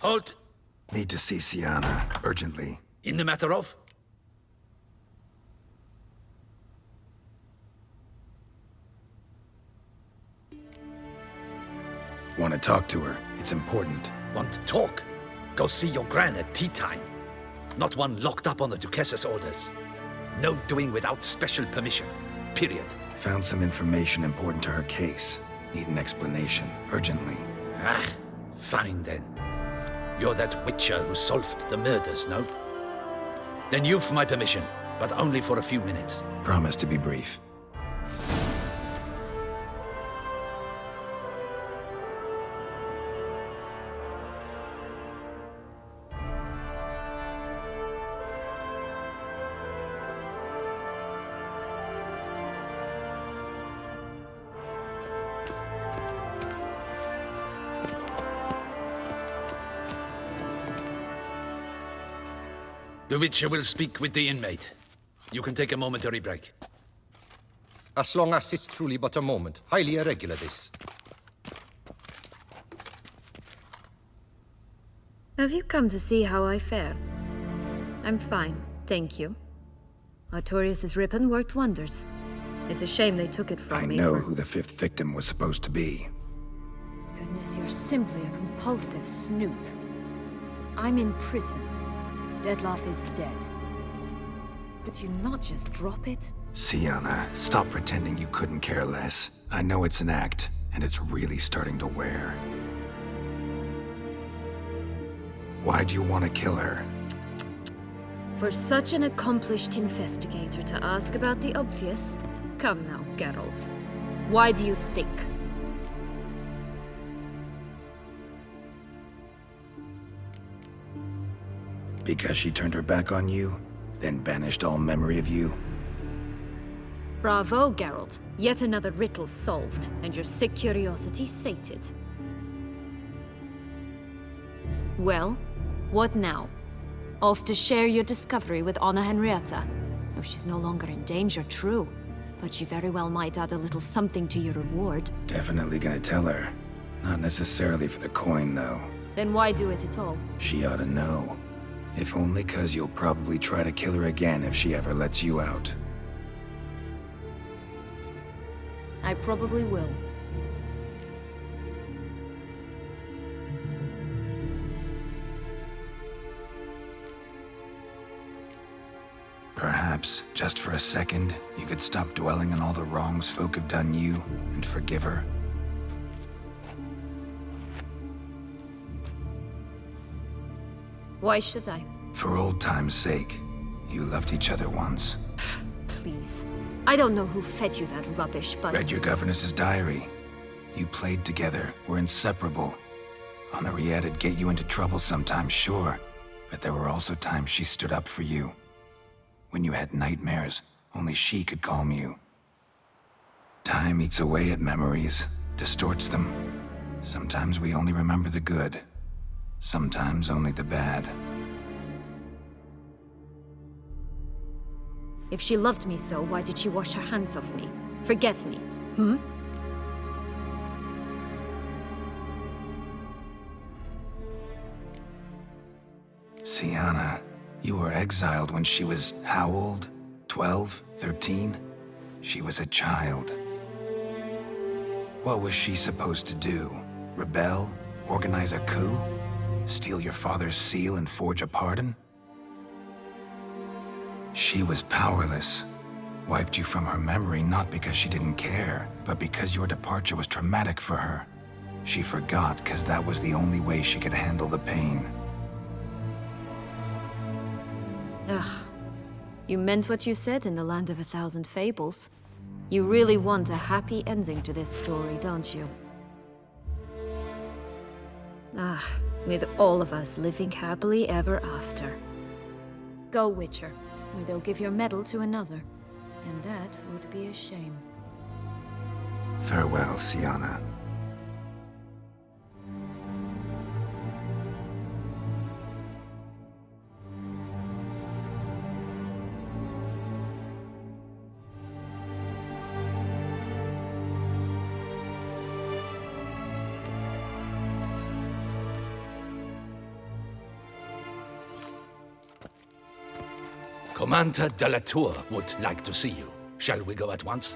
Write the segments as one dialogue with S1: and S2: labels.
S1: Halt!
S2: Need to see Sienna, urgently.
S1: In the matter of?
S2: Want to talk to her. It's important.
S1: Want to talk? Go see your gran at tea time. Not one locked up on the duchess's orders. No doing without special permission. Period.
S2: Found some information important to her case. Need an explanation, urgently.
S1: Ah, fine then. You're that witcher who solved the murders, no? Then you've my permission, but only for a few minutes.
S2: Promise to be brief.
S1: The Witcher will speak with the inmate. You can take a momentary break.
S3: As long as it's truly but a moment. Highly irregular, this.
S4: Have you come to see how I fare? I'm fine, thank you. Artorius' ribbon worked wonders. It's a shame they took it from me.
S2: I know who the fifth victim was supposed to be.
S4: Goodness, you're simply a compulsive snoop. I'm in prison. Dettlaff is dead. Could you not just drop it?
S2: Sienna, stop pretending you couldn't care less. I know it's an act, and it's really starting to wear. Why do you want to kill her?
S4: For such an accomplished investigator to ask about the obvious? Come now, Geralt. Why do you think?
S2: Because she turned her back on you, then banished all memory of you?
S4: Bravo, Geralt. Yet another riddle solved, and your sick curiosity sated. Well, what now? Off to share your discovery with Anna Henrietta? Oh, she's no longer in danger, true. But she very well might add a little something to your reward.
S2: Definitely gonna tell her. Not necessarily for the coin, though.
S4: Then why do it at all?
S2: She ought to know. If only 'cause you'll probably try to kill her again if she ever lets you out.
S4: I probably will.
S2: Perhaps, just for a second, you could stop dwelling on all the wrongs folk have done you and forgive her.
S4: Why should I?
S2: For old time's sake. You loved each other once.
S4: Please. I don't know who fed you that rubbish, but...
S2: Read your governess's diary. You played together, were inseparable. Henriette'd get you into trouble sometimes, sure. But there were also times she stood up for you. When you had nightmares, only she could calm you. Time eats away at memories, distorts them. Sometimes we only remember the good. Sometimes only the bad.
S4: If she loved me so, why did she wash her hands off me? Forget me, hmm?
S2: Sienna, you were exiled when she was how old? 12? 13? She was a child. What was she supposed to do? Rebel? Organize a coup? Steal your father's seal and forge a pardon? She was powerless. Wiped you from her memory not because she didn't care, but because your departure was traumatic for her. She forgot because that was the only way she could handle the pain.
S4: Ugh. You meant what you said in the Land of a Thousand Fables. You really want a happy ending to this story, don't you? Ah, with all of us living happily ever after. Go, Witcher, or they'll give your medal to another. And that would be a shame.
S2: Farewell, Sienna.
S1: Commander de la Tour would like to see you. Shall we go at once?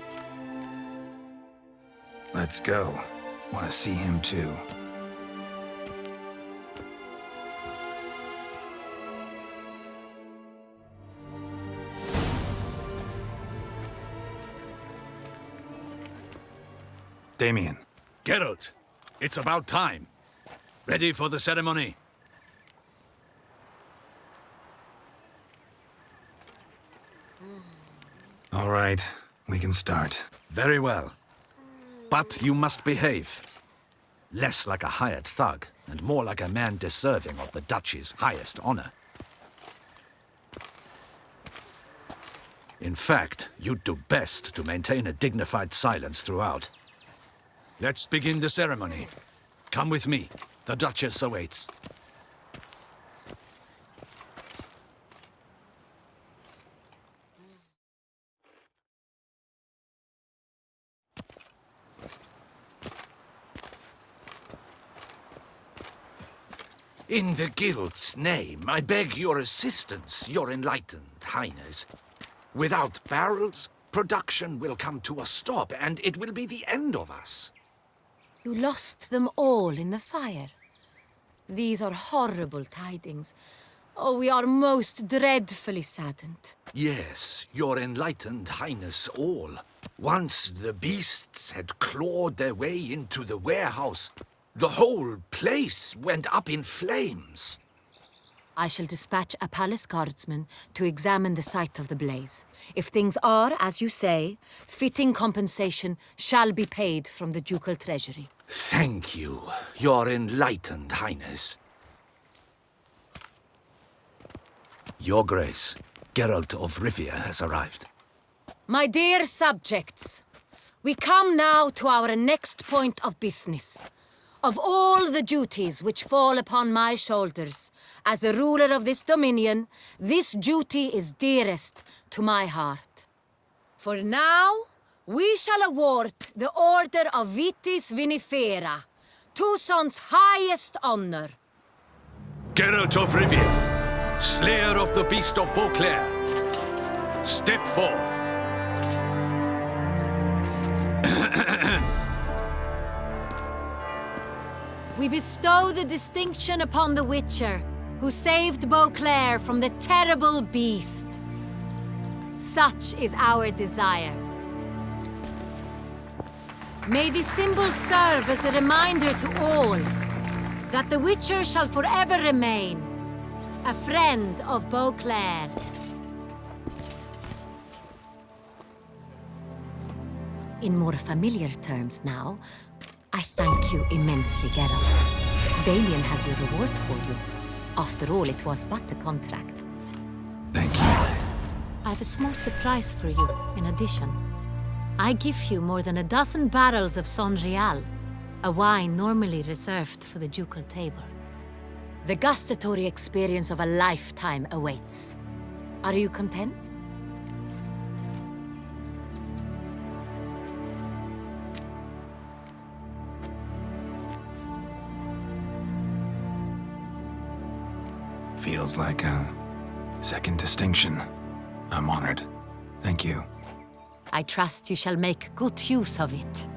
S2: Let's go. Want to see him too. Damien.
S1: Geralt, it's about time. Ready for the ceremony?
S2: All right, we can start.
S1: Very well. But you must behave. Less like a hired thug, and more like a man deserving of the Duchy's highest honor. In fact, you'd do best to maintain a dignified silence throughout. Let's begin the ceremony. Come with me. The Duchess awaits. In the Guild's name, I beg your assistance, your enlightened highness. Without barrels, production will come to a stop, and it will be the end of us.
S4: You lost them all in the fire. These are horrible tidings. Oh, we are most dreadfully saddened.
S1: Yes, your enlightened highness all. Once the beasts had clawed their way into the warehouse, the whole place went up in flames.
S4: I shall dispatch a palace guardsman to examine the site of the blaze. If things are, as you say, fitting compensation shall be paid from the ducal treasury.
S1: Thank you, your enlightened highness. Your Grace, Geralt of Rivia has arrived.
S4: My dear subjects, we come now to our next point of business. Of all the duties which fall upon my shoulders, as the ruler of this dominion, this duty is dearest to my heart. For now, we shall award the Order of Vitis Vinifera, Toussaint's highest honor.
S1: Geralt of Rivia, slayer of the beast of Beauclair, step forth.
S4: We bestow the distinction upon the Witcher, who saved Beauclair from the terrible beast. Such is our desire. May this symbol serve as a reminder to all that the Witcher shall forever remain a friend of Beauclair. In more familiar terms now, I thank you immensely, Geralt. Damien has your reward for you. After all, it was but a contract.
S2: Thank you.
S4: I have a small surprise for you, in addition. I give you more than a dozen barrels of Son Real, a wine normally reserved for the ducal table. The gustatory experience of a lifetime awaits. Are you content?
S2: Feels like a second distinction. I'm honored. Thank you.
S4: I trust you shall make good use of it.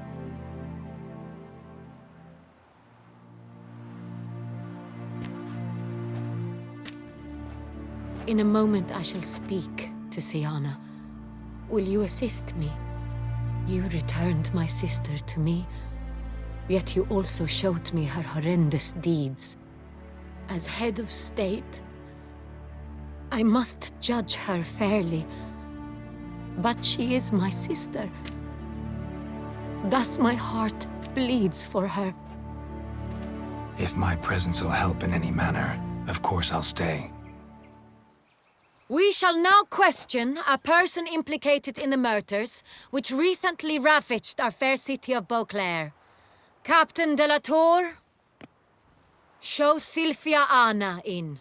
S4: In a moment I shall speak to Siana. Will you assist me? You returned my sister to me, yet you also showed me her horrendous deeds. As head of state, I must judge her fairly. But she is my sister. Thus my heart bleeds for her.
S2: If my presence will help in any manner, of course I'll stay.
S4: We shall now question a person implicated in the murders which recently ravaged our fair city of Beauclair. Captain de la Tour, show Toussaint Anna in.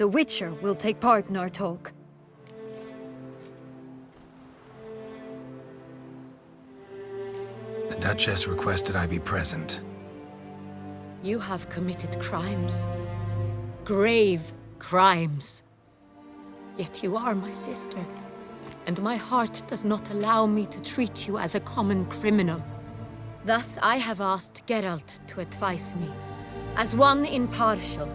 S4: The Witcher will take part in our talk.
S2: The Duchess requested I be present.
S5: You have committed crimes. Grave crimes. Yet you are my sister, and my heart does not allow me to treat you as a common criminal. Thus, I have asked Geralt to advise me, as one impartial.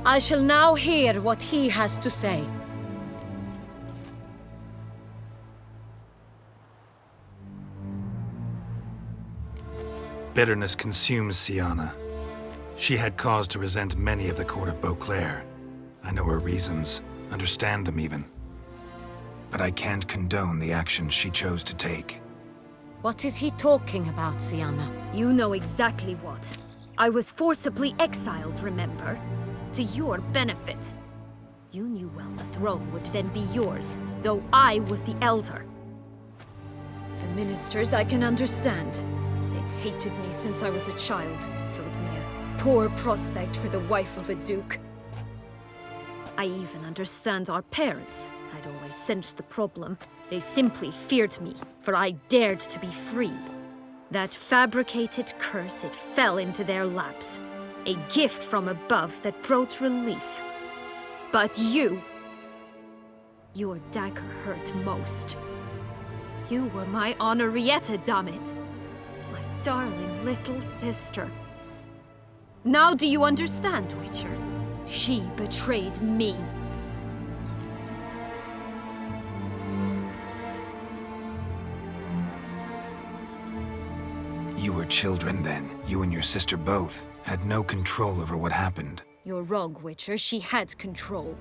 S5: I shall now hear what he has to say.
S2: Bitterness consumes Sienna. She had cause to resent many of the court of Beauclair. I know her reasons, understand them even. But I can't condone the actions she chose to take.
S5: What is he talking about, Sienna?
S4: You know exactly what. I was forcibly exiled, remember? To your benefit. You knew well the throne would then be yours, though I was the elder. The ministers I can understand. They'd hated me since I was a child, thought me a poor prospect for the wife of a duke. I even understand our parents. I'd always sensed the problem. They simply feared me, for I dared to be free. That fabricated curse, it fell into their laps. A gift from above that brought relief. But you... your dagger hurt most. You were my Henrietta, damn it. My darling little sister. Now do you understand, Witcher? She betrayed me.
S2: You were children then. You and your sister both had no control over what happened.
S4: You're wrong, Witcher. She had control.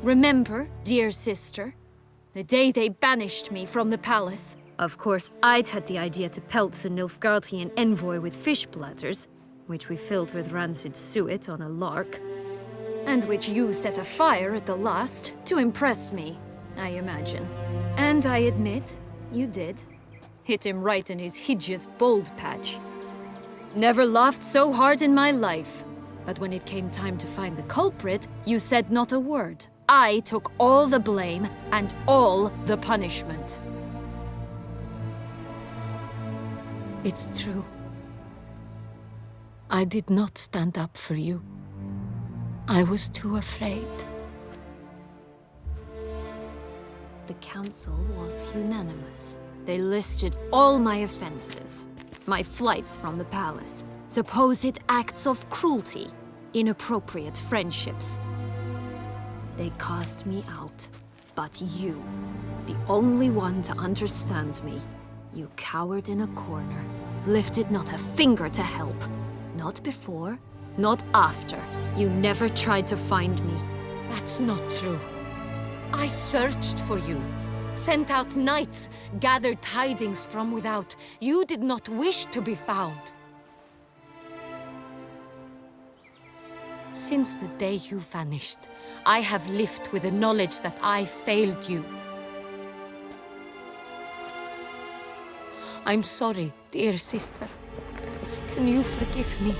S4: Remember, dear sister, the day they banished me from the palace? Of course, I'd had the idea to pelt the Nilfgaardian envoy with fish bladders, which we filled with rancid suet on a lark, and which you set afire at the last to impress me, I imagine. And I admit, you did. Hit him right in his hideous bald patch. Never laughed so hard in my life. But when it came time to find the culprit, you said not a word. I took all the blame and all the punishment.
S5: It's true. I did not stand up for you. I was too afraid.
S4: The council was unanimous. They listed all my offenses. My flights from the palace, supposed acts of cruelty, inappropriate friendships. They cast me out. But you, the only one to understand me, you cowered in a corner, lifted not a finger to help. Not before, not after. You never tried to find me.
S5: That's not true. I searched for you. Sent out knights, gathered tidings from without. You did not wish to be found. Since the day you vanished, I have lived with the knowledge that I failed you. I'm sorry, dear sister. Can you forgive me?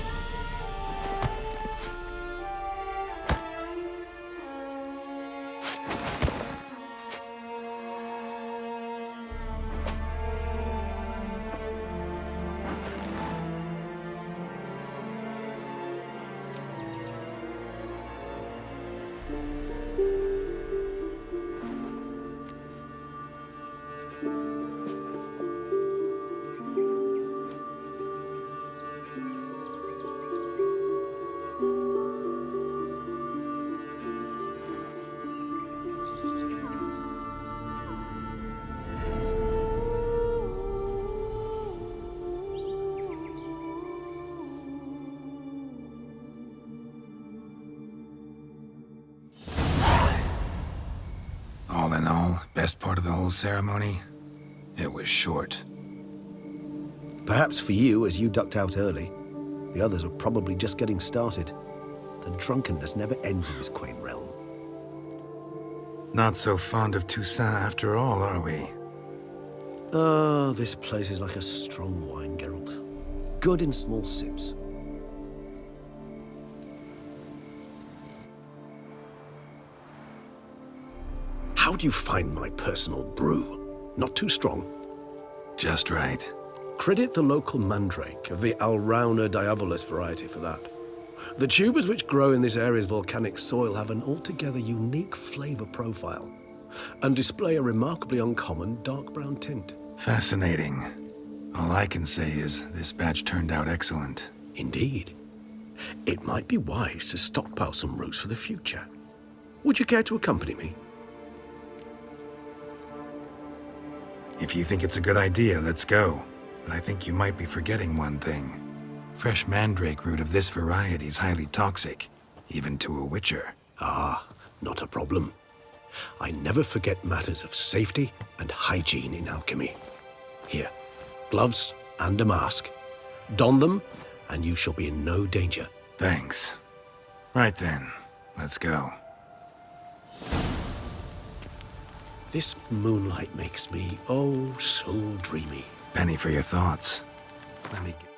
S2: All in all, best part of the whole ceremony? It was short.
S6: Perhaps for you, as you ducked out early. The others are probably just getting started. The drunkenness never ends in this quaint realm.
S2: Not so fond of Toussaint after all, are we?
S6: Oh, this place is like a strong wine, Geralt. Good in small sips. you find my personal brew? Not too strong?
S2: Just right.
S6: Credit the local mandrake of the Alrauna diabolus variety for that. The tubers which grow in this area's volcanic soil have an altogether unique flavor profile and display a remarkably uncommon dark brown tint.
S2: Fascinating. All I can say is this batch turned out excellent.
S6: Indeed. It might be wise to stockpile some roots for the future. Would you care to accompany me?
S2: If you think it's a good idea, let's go. But I think you might be forgetting one thing. Fresh mandrake root of this variety is highly toxic, even to a witcher.
S6: Ah, not a problem. I never forget matters of safety and hygiene in alchemy. Here, gloves and a mask. Don them, and you shall be in no danger.
S2: Thanks. Right then, let's go.
S6: This moonlight makes me, oh, so dreamy.
S2: Penny for your thoughts. Let me get...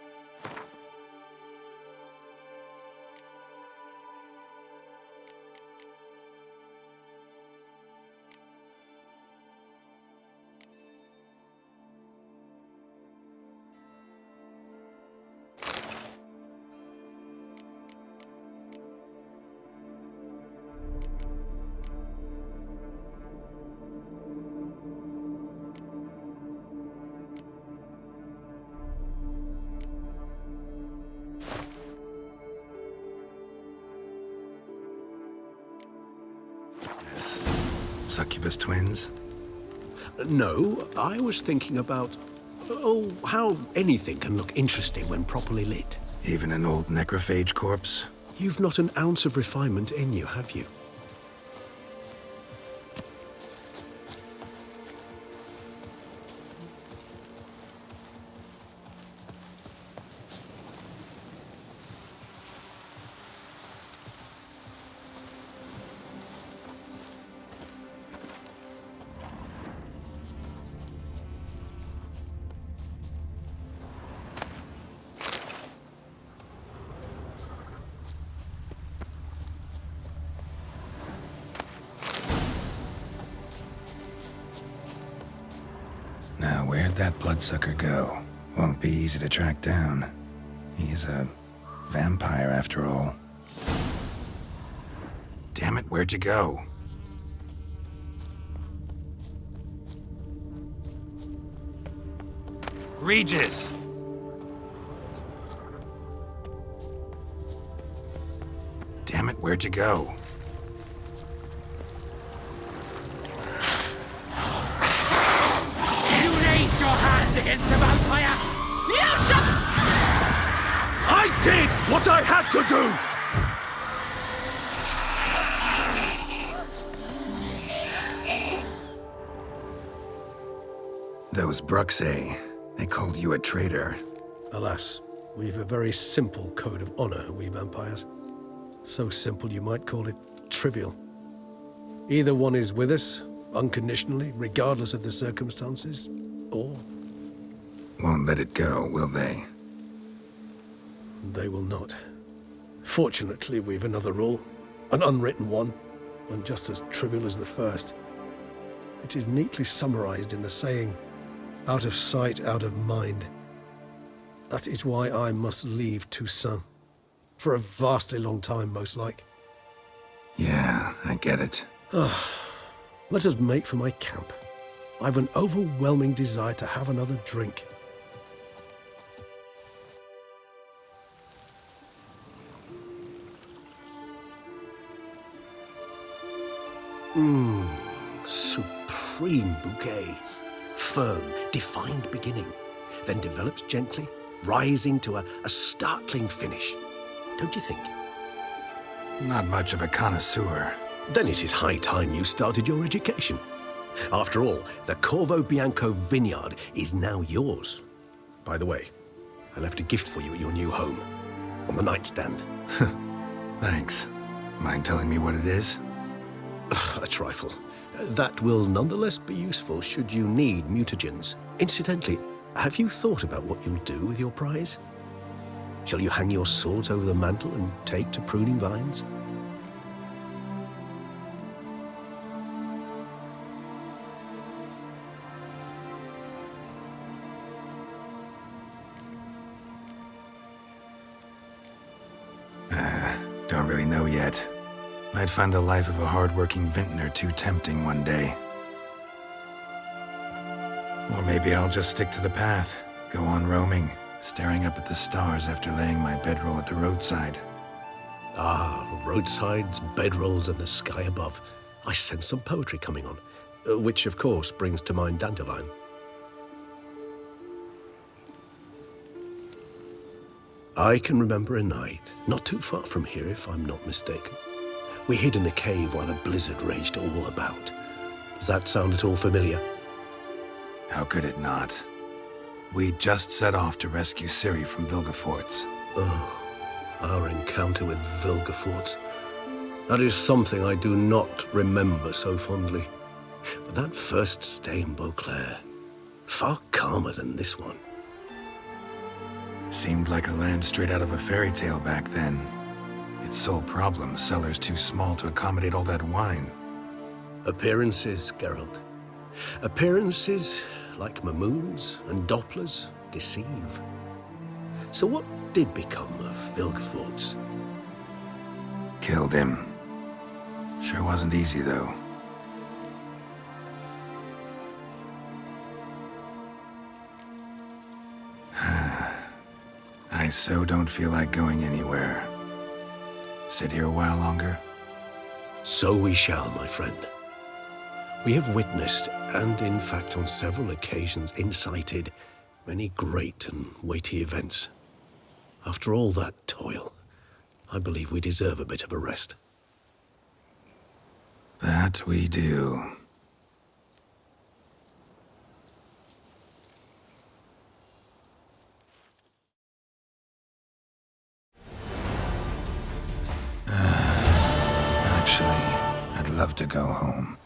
S2: Succubus twins?
S6: No, I was thinking about, oh, how anything can look interesting when properly lit.
S2: Even an old necrophage corpse?
S6: You've not an ounce of refinement in you, have you?
S2: Now, where'd that bloodsucker go? Won't be easy to track down. He's a vampire, after all. Damn it, where'd you go? Regis! Damn it, where'd you go?
S1: Your hand against the vampire! You shall...
S6: I did what I had to do!
S2: Those Bruxae, they called you a traitor.
S6: Alas, we've a very simple code of honor, we vampires. So simple you might call it trivial. Either one is with us, unconditionally, regardless of the circumstances, or...
S2: Won't let it go, will they?
S6: They will not. Fortunately, we've another rule, an unwritten one, and just as trivial as the first. It is neatly summarized in the saying, out of sight, out of mind. That is why I must leave Toussaint. For a vastly long time, most like.
S2: Yeah, I get it.
S6: Let us make for my camp. I've an overwhelming desire to have another drink. Supreme bouquet. Firm, defined beginning, then develops gently, rising to a startling finish. Don't you think?
S2: Not much of a connoisseur.
S6: Then it is high time you started your education. After all, the Corvo Bianco vineyard is now yours. By the way, I left a gift for you at your new home, on the nightstand.
S2: Thanks. Mind telling me what it is?
S6: A trifle. That will nonetheless be useful should you need mutagens. Incidentally, have you thought about what you'll do with your prize? Shall you hang your swords over the mantle and take to pruning vines?
S2: don't really know yet. Might find the life of a hard-working vintner too tempting one day. Or maybe I'll just stick to the path, go on roaming, staring up at the stars after laying my bedroll at the roadside.
S6: Ah, roadsides, bedrolls, and the sky above. I sense some poetry coming on, which of course brings to mind Dandelion. I can remember a night, not too far from here if I'm not mistaken. We hid in a cave while a blizzard raged all about. Does that sound at all familiar?
S2: How could it not? We just set off to rescue Ciri from Vilgefortz.
S6: Oh, our encounter with Vilgefortz. That is something I do not remember so fondly. But that first stay in Beauclair, far calmer than this one.
S2: Seemed like a land straight out of a fairy tale back then. Its sole problem, cellars too small to accommodate all that wine.
S6: Appearances, Geralt. Appearances, like Mamoons and Dopplers, deceive. So what did become of Vilgefortz?
S2: Killed him. Sure wasn't easy, though. I so don't feel like going anywhere. Sit here a while longer?
S6: So we shall, my friend. We have witnessed, and in fact on several occasions incited, many great and weighty events. After all that toil, I believe we deserve a bit of a rest.
S2: That we do. Actually, I'd love to go home.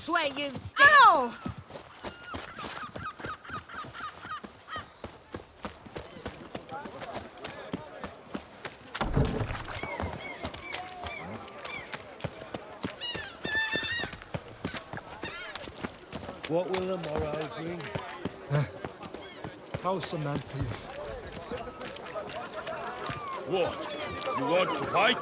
S7: Where you stand.
S5: Ow!
S8: What will the morrow bring?
S9: How's the man proof?
S8: What? You want to fight?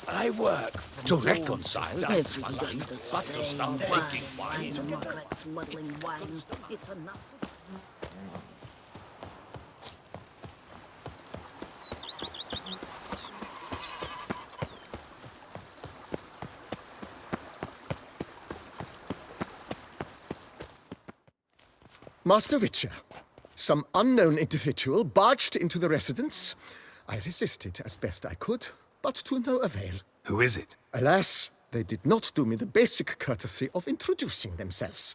S1: I work to reconcile us, Smuggling, but to start making wine.
S7: Smuggling wine. It's enough.
S9: Master Witcher, some unknown individual barged into the residence. I resisted as best I could, but to no avail.
S2: Who is it?
S9: Alas, they did not do me the basic courtesy of introducing themselves.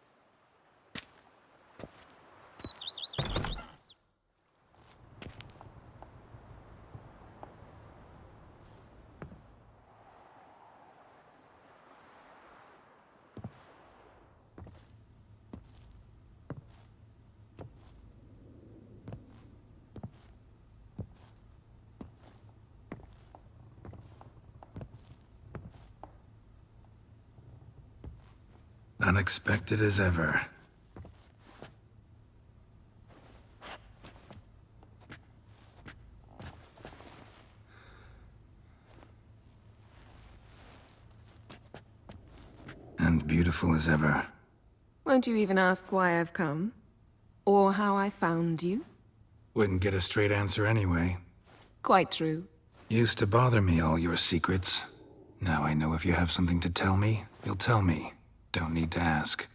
S2: Unexpected as ever. And beautiful as ever.
S10: Won't you even ask why I've come? Or how I found you?
S2: Wouldn't get a straight answer anyway.
S10: Quite true.
S2: Used to bother me, all your secrets. Now I know if you have something to tell me, you'll tell me. Don't need to ask.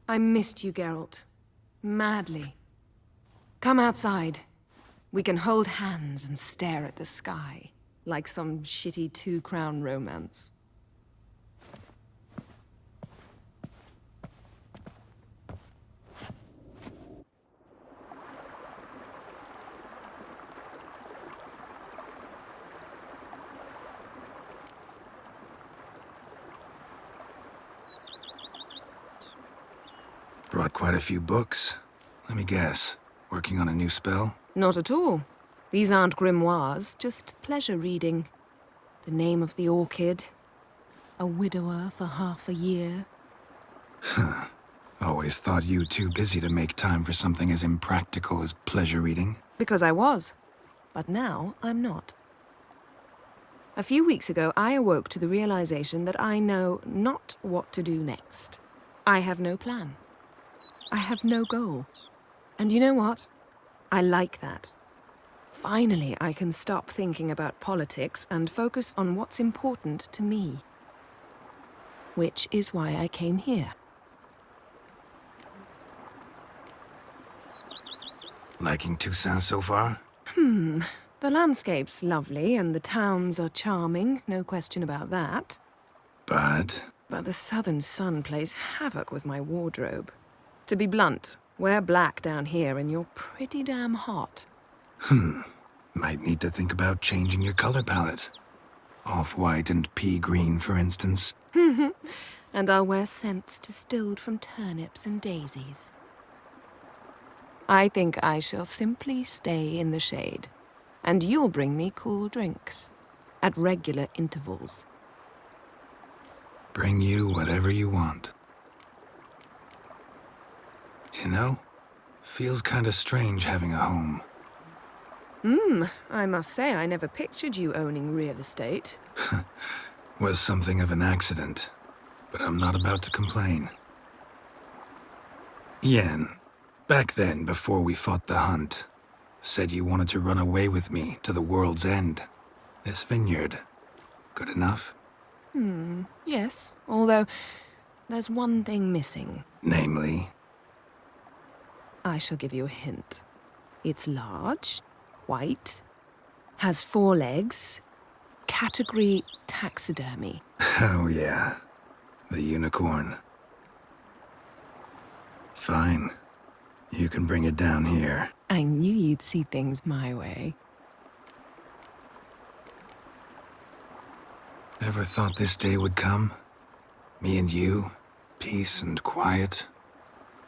S10: I missed you, Geralt. Madly. Come outside. We can hold hands and stare at the sky, like some shitty two-crown romance.
S2: Brought quite a few books. Let me guess. Working on a new spell?
S10: Not at all. These aren't grimoires, just pleasure reading. The Name of the Orchid. A widower for half a year.
S2: Always thought you too busy to make time for something as impractical as pleasure reading.
S10: Because I was. But now I'm not. A few weeks ago, I awoke to the realization that I know not what to do next. I have no plan. I have no goal. And you know what? I like that. Finally, I can stop thinking about politics and focus on what's important to me. Which is why I came here.
S2: Liking Toussaint so far?
S10: The landscape's lovely and the towns are charming, no question about that.
S2: But
S10: the southern sun plays havoc with my wardrobe. To be blunt, wear black down here and you're pretty damn hot.
S2: might need to think about changing your color palette. Off-white and pea green, for instance.
S10: And I'll wear scents distilled from turnips and daisies. I think I shall simply stay in the shade. And you'll bring me cool drinks. At regular intervals.
S2: Bring you whatever you want. You know, feels kinda strange having a home.
S10: I must say I never pictured you owning real estate.
S2: Was something of an accident, but I'm not about to complain. Yen, back then, before we fought the hunt, said you wanted to run away with me to the world's end. This vineyard, good enough?
S10: Yes, although there's one thing missing.
S2: Namely?
S10: I shall give you a hint. It's large, white, has 4 legs, category taxidermy.
S2: Oh yeah, the unicorn. Fine. You can bring it down here.
S10: I knew you'd see things my way.
S2: Ever thought this day would come? Me and you, peace and quiet.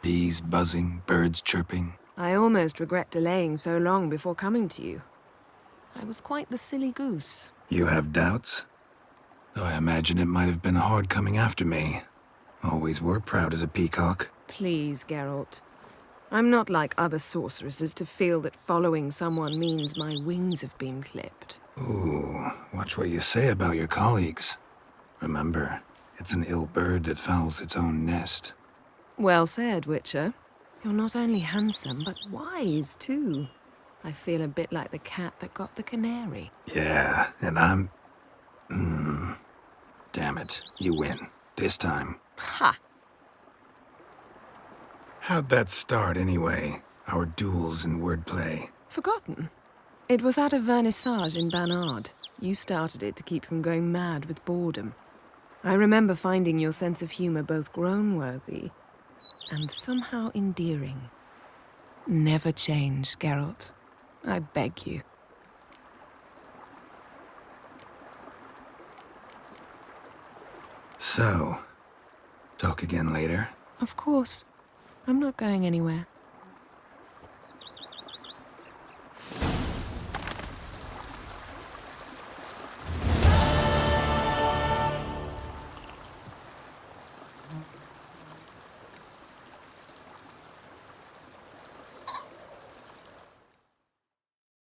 S2: Bees buzzing, birds chirping.
S10: I almost regret delaying so long before coming to you. I was quite the silly goose.
S2: You have doubts? Though I imagine it might have been hard coming after me. Always were proud as a peacock.
S10: Please, Geralt. I'm not like other sorceresses to feel that following someone means my wings have been clipped.
S2: Ooh, watch what you say about your colleagues. Remember, it's an ill bird that fouls its own nest.
S10: Well said, Witcher. You're not only handsome, but wise, too. I feel a bit like the cat that got the canary.
S2: Yeah, and I'm... Damn it, you win. This time.
S10: Ha!
S2: How'd that start, anyway? Our duels and wordplay.
S10: Forgotten. It was at a vernissage in Banard. You started it to keep from going mad with boredom. I remember finding your sense of humor both groan-worthy and somehow endearing. Never change, Geralt. I beg you.
S2: So, talk again later?
S10: Of course. I'm not going anywhere.